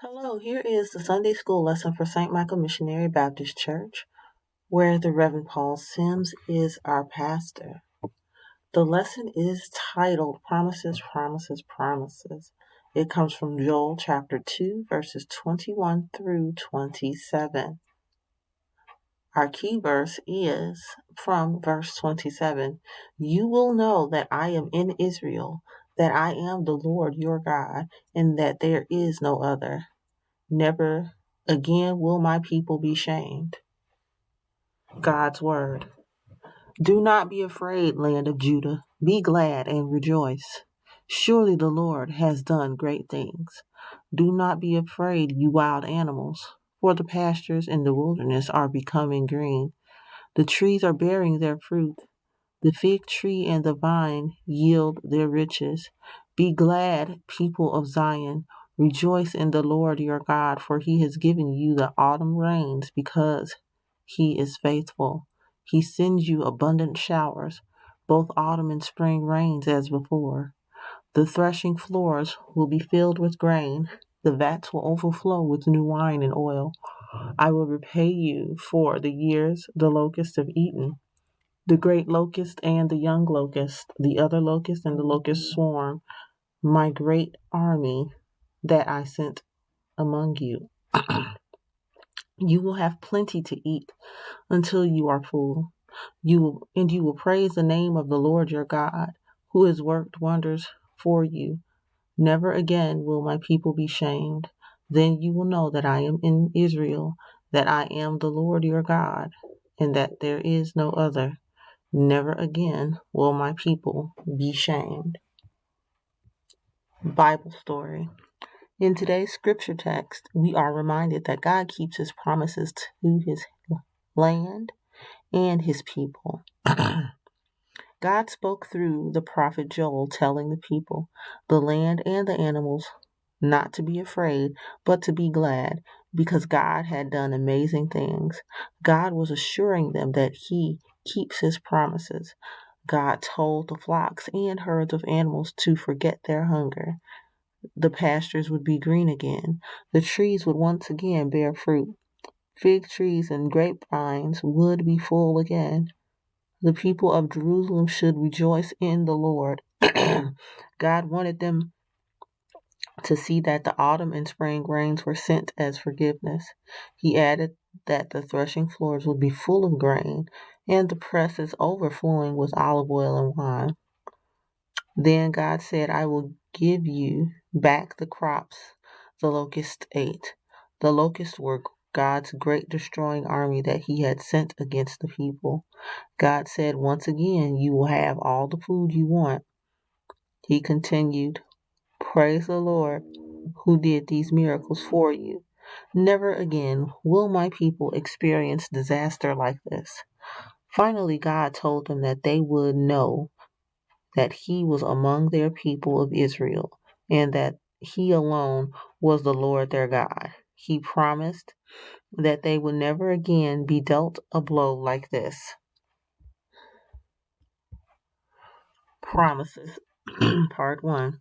Hello, here is the Sunday School lesson for St. Michael Missionary Baptist Church, where the Reverend Paul Sims is our pastor. The lesson is titled Promises, Promises, Promises. It comes from Joel chapter 2, verses 21 through 27. Our key verse is from verse 27. You will know that I am in Israel, that I am the Lord your God, and that there is no other. Never again will my people be shamed. God's Word. Do not be afraid, land of Judah. Be glad and rejoice. Surely the Lord has done great things. Do not be afraid, you wild animals, for the pastures in the wilderness are becoming green. The trees are bearing their fruit. The fig tree and the vine yield their riches. Be glad, people of Zion. Rejoice in the Lord your God, for he has given you the autumn rains because he is faithful. He sends you abundant showers, both autumn and spring rains as before. The threshing floors will be filled with grain. The vats will overflow with new wine and oil. I will repay you for the years the locusts have eaten, the great locust and the young locust, the other locust and the locust swarm, my great army that I sent among you. You will have plenty to eat until you are full. You will praise the name of the Lord your God, who has worked wonders for you. Never again will my people be shamed. Then you will know that I am in Israel, that I am the Lord your God, and that there is no other. Never again will my people be shamed. Bible story. In today's scripture text, we are reminded that God keeps his promises to his land and his people. God spoke through the prophet Joel, telling the people, the land and the animals, not to be afraid, but to be glad, because God had done amazing things. God was assuring them that he keeps his promises. God told the flocks and herds of animals to forget their hunger. The pastures would be green again. The trees would once again bear fruit. Fig trees and grapevines would be full again. The people of Jerusalem should rejoice in the Lord. God wanted them to see that the autumn and spring rains were sent as forgiveness. He added that the threshing floors would be full of grain and the presses overflowing with olive oil and wine. Then God said, I will give you back the crops the locusts ate. The locusts were God's great destroying army that he had sent against the people. God said, once again, you will have all the food you want. He continued, praise the Lord who did these miracles for you. Never again will my people experience disaster like this. Finally, God told them that they would know that he was among their people of Israel, and that he alone was the Lord their God. He promised that they would never again be dealt a blow like this. Promises. Part 1.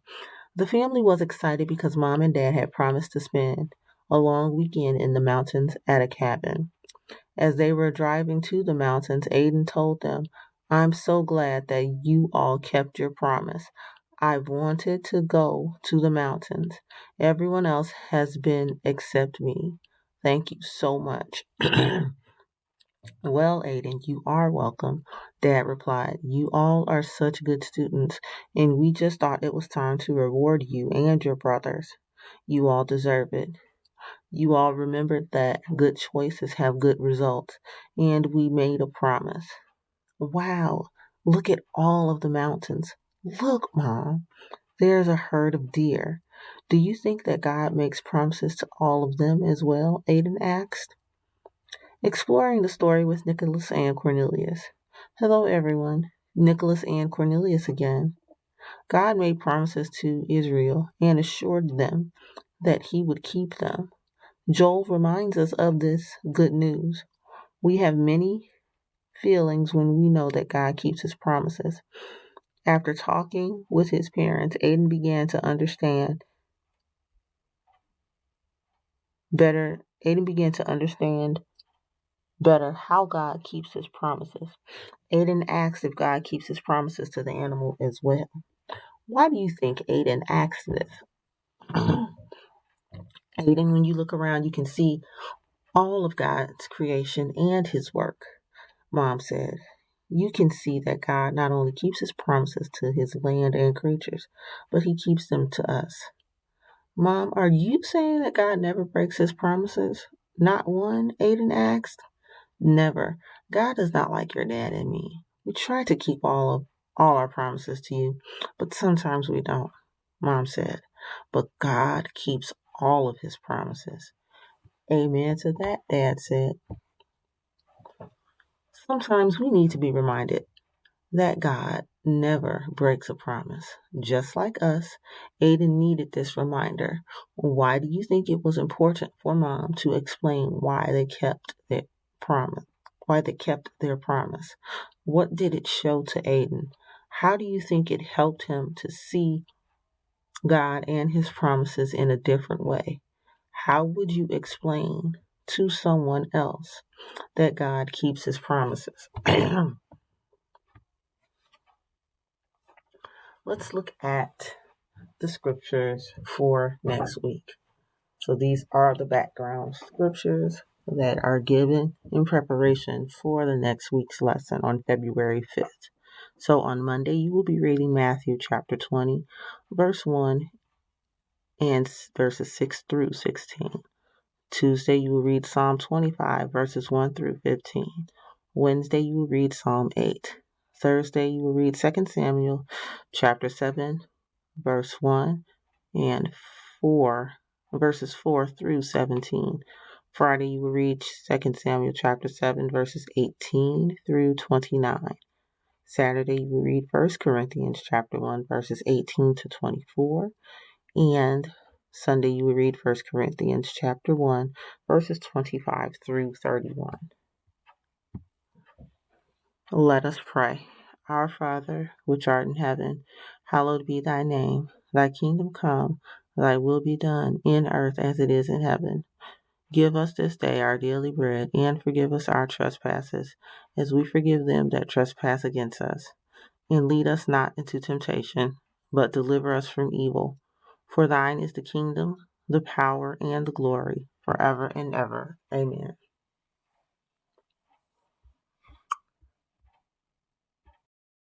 The family was excited because mom and dad had promised to spend a long weekend in the mountains at a cabin. As they were driving to the mountains, Aiden told them, I'm so glad that you all kept your promise. I've wanted to go to the mountains. Everyone else has been except me. Thank you so much. Well, Aiden, you are welcome, Dad replied. You all are such good students, and we just thought it was time to reward you and your brothers. You all deserve it. You all remembered that good choices have good results, and we made a promise. Wow, look at all of the mountains. Look, Mom, there's a herd of deer. Do you think that God makes promises to all of them as well? Aiden asked. Exploring the story with Nicholas and Cornelius. Hello, everyone. Nicholas and Cornelius again. God made promises to Israel and assured them that he would keep them. Joel reminds us of this good news. We have many feelings when we know that God keeps his promises. After talking with his parents, Aiden began to understand Aiden began to understand better how God keeps his promises. Aiden asked if God keeps his promises to the animal as well. Why do you think Aiden asked this? Aiden, when you look around, you can see all of God's creation and his work, Mom said. You can see that God not only keeps his promises to his land and creatures, but he keeps them to us. Mom, are you saying that God never breaks his promises? Not one, Aiden asked. Never. God is not like your dad and me. We try to keep all our promises to you, but sometimes we don't, Mom said. But God keeps all of his promises. Amen to that, Dad said. Sometimes we need to be reminded that God never breaks a promise. Just like us, Aiden needed this reminder. Why do you think it was important for Mom to explain why they kept their promise? Why they kept their promise? What did it show to Aiden? How do you think it helped him to see God and his promises in a different way? How would you explain to someone else that God keeps his promises? Let's look at the scriptures for next week. So these are the background scriptures that are given in preparation for the next week's lesson on February 5th. So on Monday, you will be reading Matthew chapter 20, verse 1 and verses 6 through 16. Tuesday, you will read Psalm 25, verses 1 through 15. Wednesday, you will read Psalm 8. Thursday, you will read 2 Samuel chapter 7, verse 1 and 4, verses 4 through 17. Friday, you will read 2 Samuel chapter 7, verses 18 through 29. Saturday, you will read 1 Corinthians chapter 1, verses 18 to 24. And Sunday, you will read 1 Corinthians chapter 1, verses 25 through 31. Let us pray. Our Father, which art in heaven, hallowed be thy name. Thy kingdom come, thy will be done, in earth as it is in heaven. Give us this day our daily bread, and forgive us our trespasses, as we forgive them that trespass against us. And lead us not into temptation, but deliver us from evil. For thine is the kingdom, the power, and the glory, forever and ever. Amen.